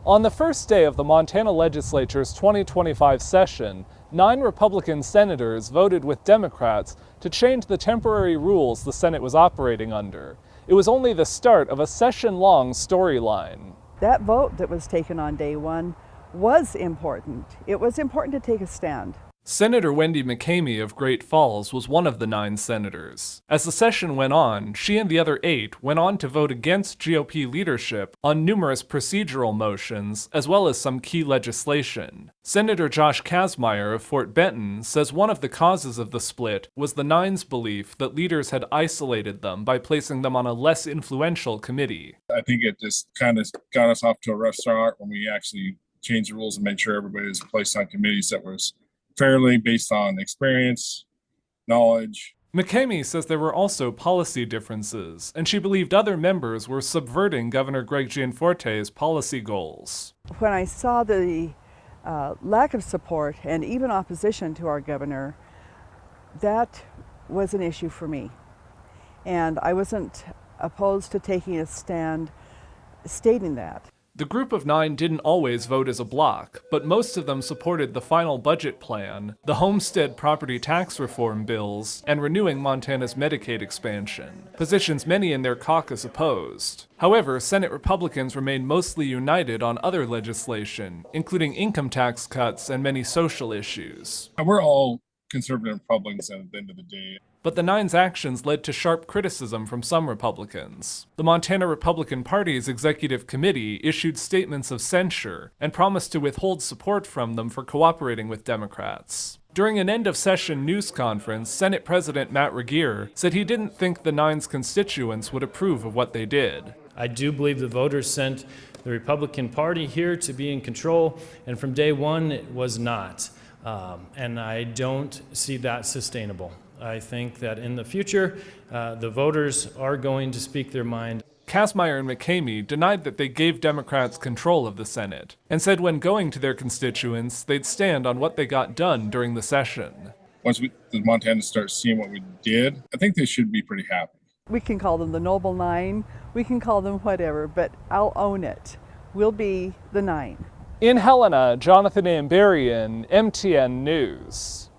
On the first day of the Montana Legislature's 2025 session, 9 Republican senators voted with Democrats to change the temporary rules the Senate was operating under. It was only the start of a session-long storyline. That vote that was taken on day one was important. It was important to take a stand. Senator Wendy McCamey of Great Falls was one of the 9 senators. As the session went on, she and the other 8 went on to vote against GOP leadership on numerous procedural motions, as well as some key legislation. Senator Josh Kazmaier of Fort Benton says one of the causes of the split was the 9's belief that leaders had isolated them by placing them on a less influential committee. I think it just kind of got us off to a rough start when we actually changed the rules and made sure everybody was placed on committees that was fairly based on experience, knowledge. McCamey says there were also policy differences, and she believed other members were subverting Governor Greg Gianforte's policy goals. When I saw the lack of support and even opposition to our governor, that was an issue for me. And I wasn't opposed to taking a stand stating that. The group of 9 didn't always vote as a bloc, but most of them supported the final budget plan, the homestead property tax reform bills, and renewing Montana's Medicaid expansion, positions many in their caucus opposed. However, Senate Republicans remained mostly united on other legislation, including income tax cuts and many social issues. We're all conservative Republicans at the end of the day. But the 9's actions led to sharp criticism from some Republicans. The Montana Republican Party's executive committee issued statements of censure and promised to withhold support from them for cooperating with Democrats. During an end-of-session news conference, Senate President Matt Regier said he didn't think the 9's constituents would approve of what they did. I do believe the voters sent the Republican Party here to be in control, and from day one it was not. And I don't see that sustainable. I think that in the future, the voters are going to speak their mind. Kazmaier and McCamey denied that they gave Democrats control of the Senate, and said when going to their constituents, they'd stand on what they got done during the session. Once the Montanans start seeing what we did, I think they should be pretty happy. We can call them the Noble 9, we can call them whatever, but I'll own it. We'll be the 9. In Helena, Jonathan Amberian, MTN News.